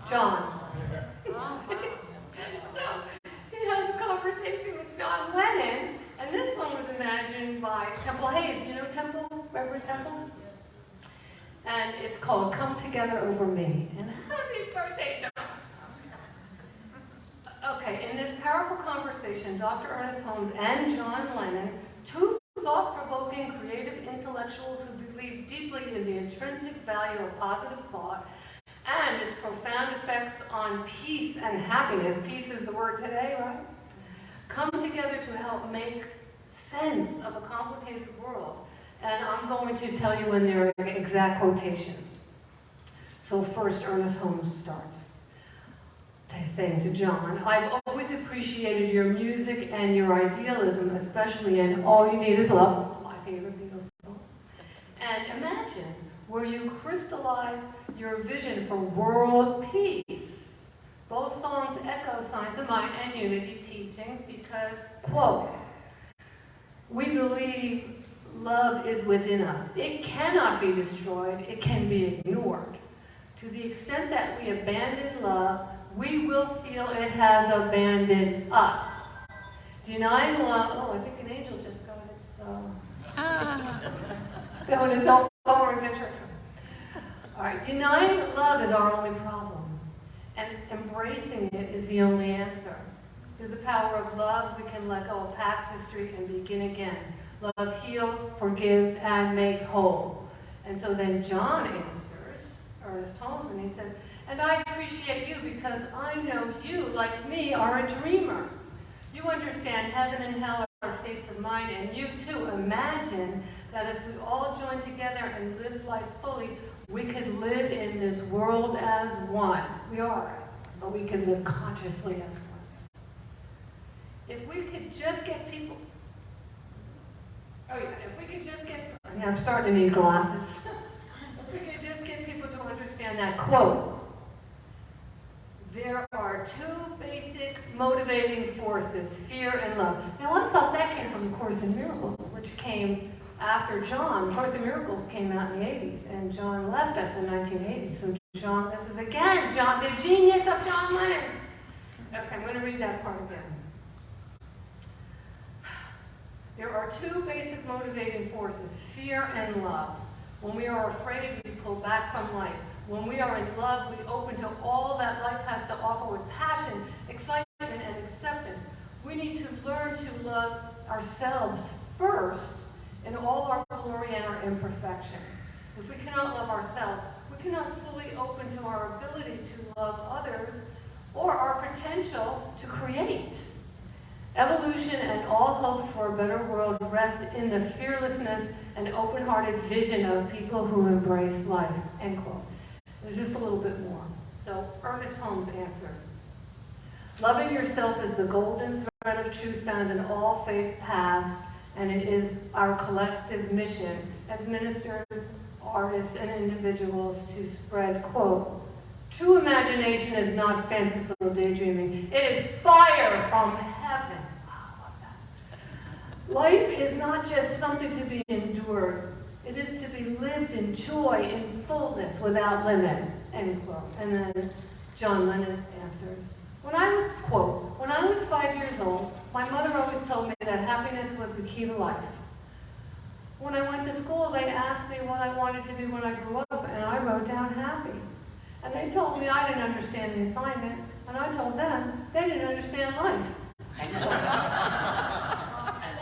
John. He has a conversation with John Lennon, and this one was imagined by Temple Hayes. You know Temple? Reverend Temple? And it's called Come Together Over Me. And happy birthday, John! Okay, in this powerful conversation, Dr. Ernest Holmes and John Lennon, two thought-provoking creative intellectuals who believe deeply in the intrinsic value of positive thought and its profound effects on peace and happiness. Peace is the word today, right? Come together to help make sense of a complicated world. And I'm going to tell you in their exact quotations. So first, Ernest Holmes starts saying to John, I've always appreciated your music and your idealism, especially in All You Need Is Love, my favorite Beatles song. And imagine where you crystallize your vision for world peace. Both songs echo signs of mine and unity teachings because, quote, we believe love is within us. It cannot be destroyed. It can be ignored. To the extent that we abandon love, we will feel it has abandoned us. Denying love, oh, I think an angel just got its, that one is cell phone in church. All right, denying love is our only problem, and embracing it is the only answer. Through the power of love, we can let go of past history and begin again. Love heals, forgives, and makes whole. And so then John answers, Ernest Holmes, and he says, and I appreciate you because I know you, like me, are a dreamer. You understand heaven and hell are states of mind, and you too imagine that if we all join together and live life fully, we could live in this world as one. We are as one, but we could live consciously as one. If we could just get people, I'm starting to need glasses. If we could just get people to understand that quote, there are two basic motivating forces, fear and love. Now, I thought that came from A Course in Miracles, which came after John. Course in Miracles came out in the 80s, and John left us in 1980. So John, this is again, John, the genius of John Lennon. Okay, I'm going to read that part again. There are two basic motivating forces, fear and love. When we are afraid, we pull back from life. When we are in love, we open to all that life has to offer with passion, excitement, and acceptance. We need to learn to love ourselves first in all our glory and our imperfections. If we cannot love ourselves, we cannot fully open to our ability to love others or our potential to create. Evolution and all hopes for a better world rest in the fearlessness and open-hearted vision of people who embrace life, end quote. There's just a little bit more. So Ernest Holmes answers, loving yourself is the golden thread of truth found in all faith paths, and it is our collective mission as ministers, artists, and individuals to spread, quote, true imagination is not fanciful daydreaming. It is fire from heaven. Wow, I love that. Life is not just something to be endured. It is to be lived in joy, in fullness, without limit, end quote. And then John Lennon answers, when I was 5 years old, my mother always told me that happiness was the key to life. When I went to school, they asked me what I wanted to be when I grew up, and I wrote down happy. And they told me I didn't understand the assignment, and I told them they didn't understand life. And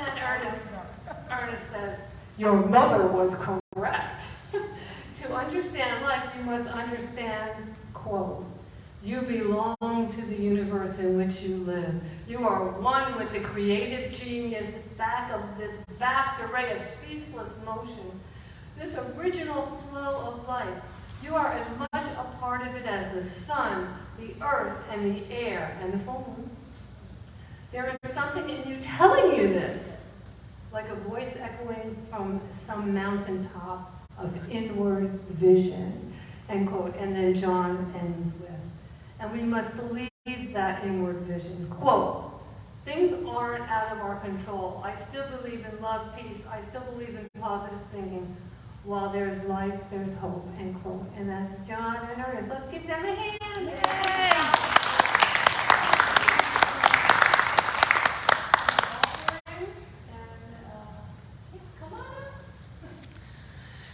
then Ernest says, your mother was correct. To understand life, you must You belong to the universe in which you live. You are one with the creative genius back of this vast array of ceaseless motion, this original flow of life. You are as much a part of it as the sun, the earth, and the air, and the full moon. There is something in you telling you this, like a voice echoing from some mountaintop of inward vision, end quote. And then John ends with, and we must believe that inward vision. Quote, things aren't out of our control. I still believe in love, peace. I still believe in positive thinking. While there's life, there's hope, end quote. And that's John and Ernest. Let's give them a hand. Yay!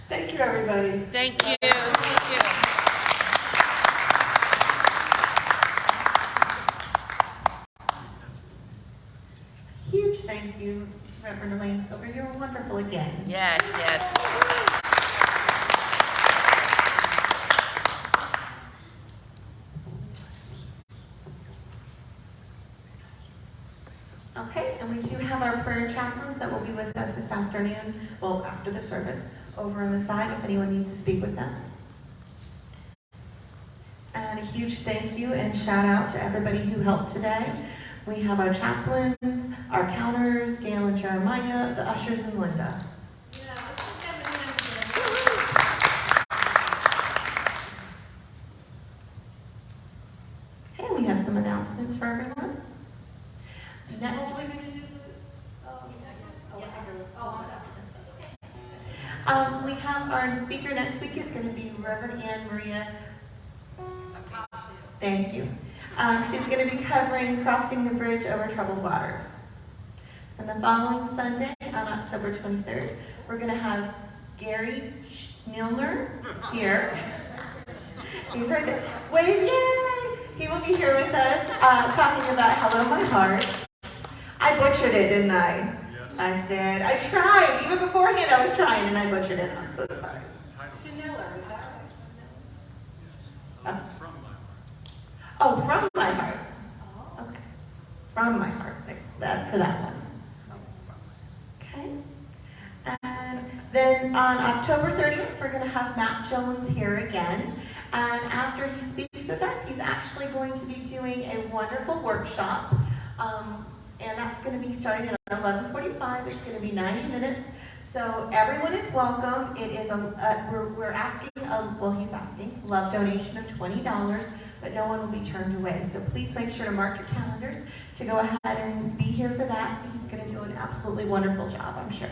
Thank you, everybody. Thank you. Thank you. Huge thank you, Reverend Elaine Silver. You were wonderful again. Yes, yes. Okay, and we do have our prayer chaplains that will be with us this afternoon, well, after the service, over on the side if anyone needs to speak with them. And a huge thank you and shout out to everybody who helped today. We have our chaplains, our counters, Gail and Jeremiah, the ushers, and Linda. Okay, we have some announcements for everyone. Next week, we have our speaker next week is going to be Reverend Ann Maria. Thank you. She's going to be covering Crossing the Bridge Over Troubled Waters. And the following Sunday, on October 23rd, we're going to have Gary Schnillner here. He's right there. Wave, yay! He will be here with us talking about Hello, My Heart. I butchered it, didn't I? Yes. I did. I tried. Even beforehand, I was trying, and I butchered it. I'm so sorry. Channeler, is that Oh. From my heart. Oh, from my heart. Okay. From my heart. That for that one. Okay. And then on October 30th, we're going to have Matt Jones here again. And after he speaks with us, he's actually going to be doing a wonderful workshop. And that's going to be starting at 11:45. It's going to be 90 minutes. So everyone is welcome. It is we're asking, he's asking love donation of $20, but no one will be turned away. So please make sure to mark your calendars to go ahead and be here for that. He's going to do an absolutely wonderful job, I'm sure.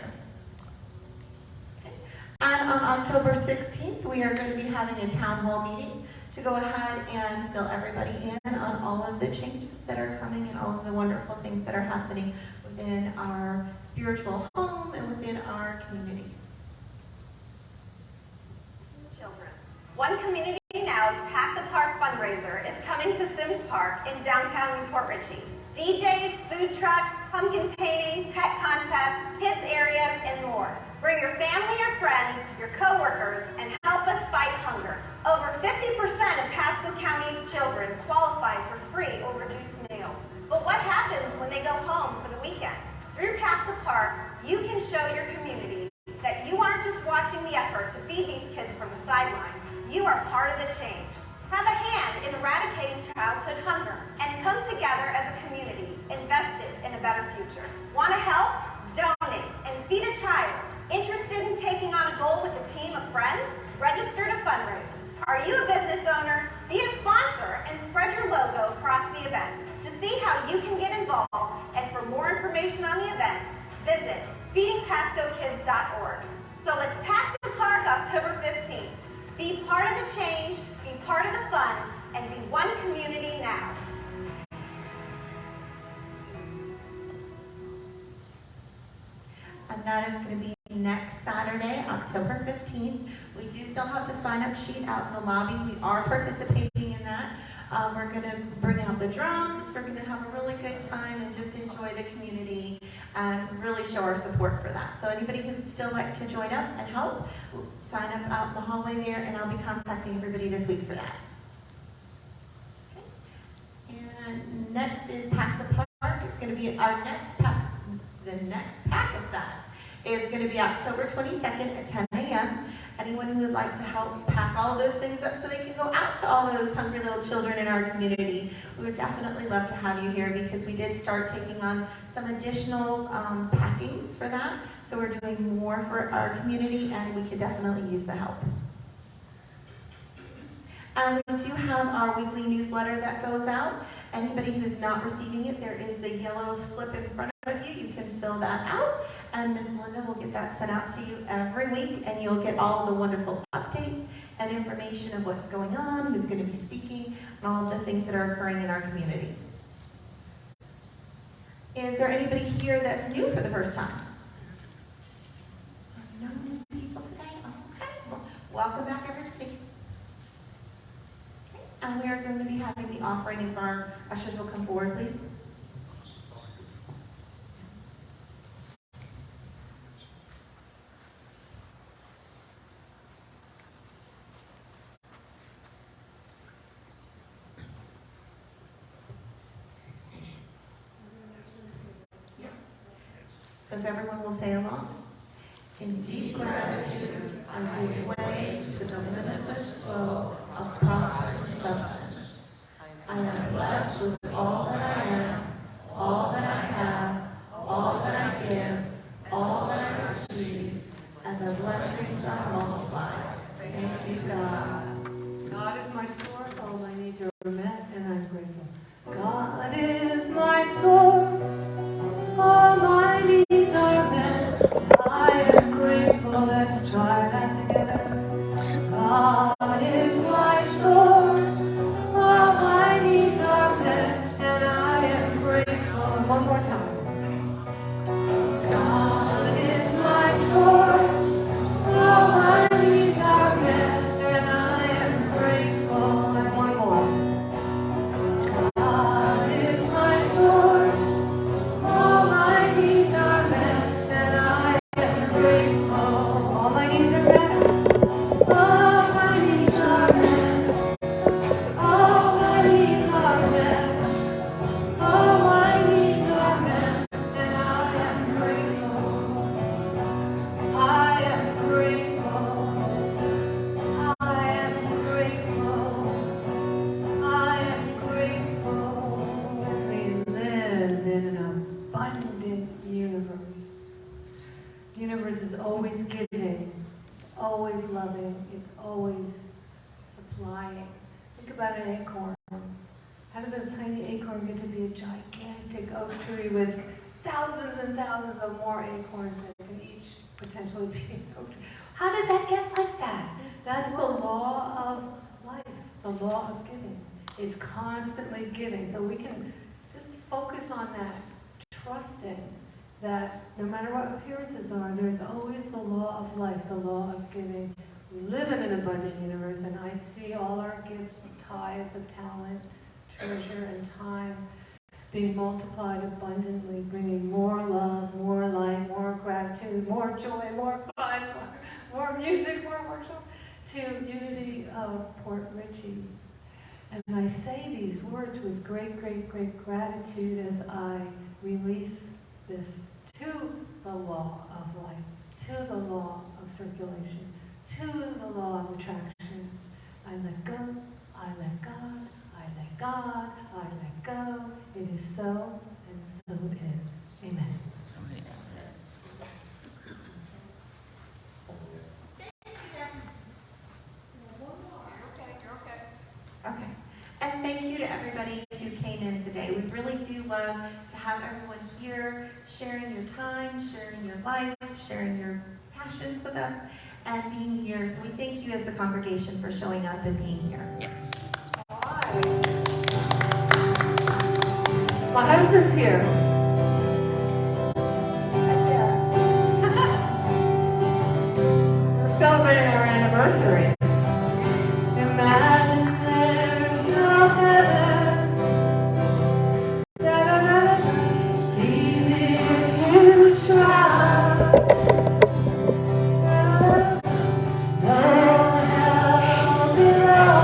Okay. And on October 16th, we are going to be having a town hall meeting to go ahead and fill everybody in on all of the changes that are coming and all of the wonderful things that are happening within our spiritual home and within our community. Children. One Community Now's Pack the Park fundraiser is coming to Sims Park in downtown Newport Richey. DJs, food trucks, pumpkin painting, pet contests, kids areas, and more. Bring your family or friends, your coworkers, and help us fight hunger. Over 50% of Pasco County's children qualify for free or reduced meals. But what happens when they go home for the weekend? Through Pack the Park, you can show your community that you aren't just watching the effort to feed these kids from the sidelines. You are part of the change. Have a hand in eradicating childhood hunger and come together as a community invested in a better future. Want to help? Donate and feed a child. Interested in taking on a goal with a team of friends? Register to fundraise. Are you a business owner? Be a sponsor and spread your logo across the event. To see how you can get involved and for more information on the event, visit feedingpascokids.org. So let's pack the park October 15th. Be part of the change, be part of the fun, and be one community now. And that is going to be next Saturday, October 15th. We do still have the sign-up sheet out in the lobby. We are participating in that. We're going to bring out the drums. We're going to have a really good time and just enjoy the community and really show our support for that. So anybody who'd still like to join up and help, sign up out in the hallway there, and I'll be contacting everybody this week for that. Next is Pack the Park. It's going to be our next pack. The next pack-a-thon is going to be October 22nd at 10 a.m. Anyone who would like to help pack all of those things up so they can go out to all those hungry little children in our community, we would definitely love to have you here because we did start taking on some additional packings for that. So we're doing more for our community and we could definitely use the help. We do have our weekly newsletter that goes out. Anybody who's not receiving it, there is the yellow slip in front of you. You can fill that out, and Miss Linda will get that sent out to you every week, and you'll get all the wonderful updates and information of what's going on, who's going to be speaking, and all of the things that are occurring in our community. Is there anybody here that's new for the first time? No new people today? Okay. Well, welcome back, everybody. And we are going to be having the offering. If our ushers will come forward, please. So if everyone will say along. In deep gratitude, I give way to the limitless flow of prosperous substance. I am blessed with all that I am, all that I have, all that I give, all that I receive, and the blessings are multiplied. Thank you, God. God is my source, all my needs are met, and I'm grateful. God is my source, all my needs are met. I am grateful. Let's try that together. God is my source, all my needs are met, and I am grateful. One more time. God is my source, all my needs are met, and I am grateful. And one more. God is my source, all my needs are met, and I am grateful. All my needs are met. All my needs are met. All my needs are met. All my needs are met, and I am grateful. I am grateful. I am grateful. I am grateful. We live in an abundant universe. The universe is always giving, it's always loving, it's always supplying. Think about an acorn. How does a tiny acorn get to be a gigantic oak tree with thousands and thousands of more acorns that can each potentially be an oak tree? How does that get like that? That's the law of life, the law of giving. It's constantly giving. So we can just focus on that, trusting that no matter what appearances are, there's always the law of life, the law of giving. We live in an abundant universe, and I see all our gifts, tithes of talent, treasure, and time being multiplied abundantly, bringing more love, more light, more gratitude, more joy, more fun, more music, more worship to Unity of Port Richey. And I say these words with great, great, great gratitude as I release this to the law of life, to the law of circulation, to the law of attraction. I let go, I let God, I let God, I let go. It is so, and so it is. Amen. Okay. And thank you to everybody who came in today. We really do love to have everyone here sharing your time, sharing your life, sharing your passions with us, and being here. So we thank you as the congregation for showing up and being here. Yes. My husband's here. We're celebrating our anniversary. Imagine there's no heaven. It's easy if you try. No hell below.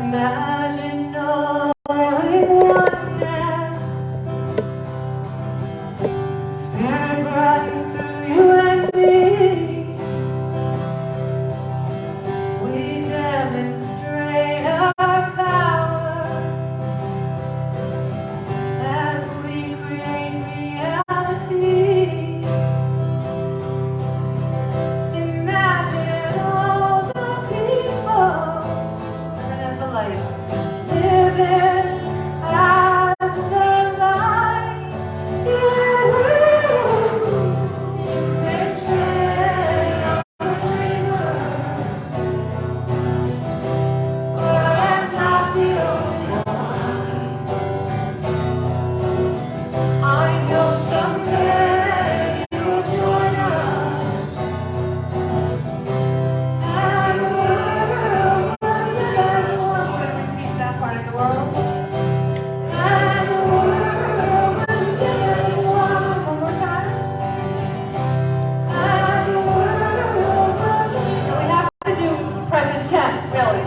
Imagine knowing oneness. Spirit runs through you and me. We demonstrate our power as we create reality. Imagine all the people living as the light, living as the light. You may say I'm a dreamer, but I'm not the only one. I know someday you'll join us, and the world will live one. Repeat that part of the world. And the world will live one. One more time. And the world will live. And we have to do present tense, really.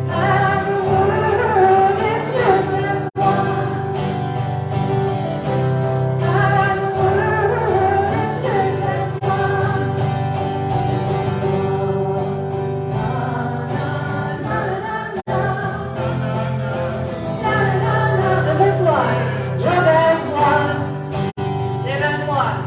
And the world is one. And the world is one. Live as one. Live as one. Live as one.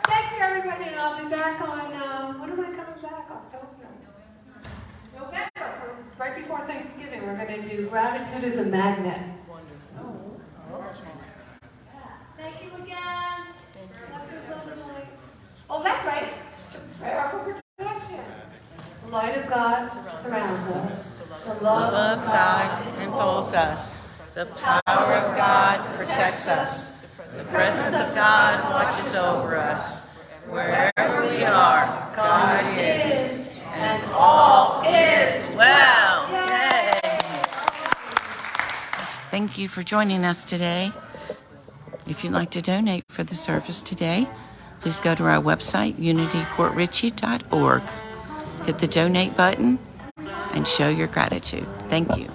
Thank you, everybody, and I'll be back on, when am I coming back? October? November, right before Thanksgiving, we're going to do Gratitude as a Magnet. Thank you again. Blessings, love, and light. Oh, that's right. Prayer for protection. The light of God surrounds us. The Love of God enfolds us. The power of God protects us. The presence of God watches over us. Wherever we are, God is, and all is well. Yay! Thank you for joining us today. If you'd like to donate for the service today, please go to our website, unityportritchie.org. Hit the donate button and show your gratitude. Thank you.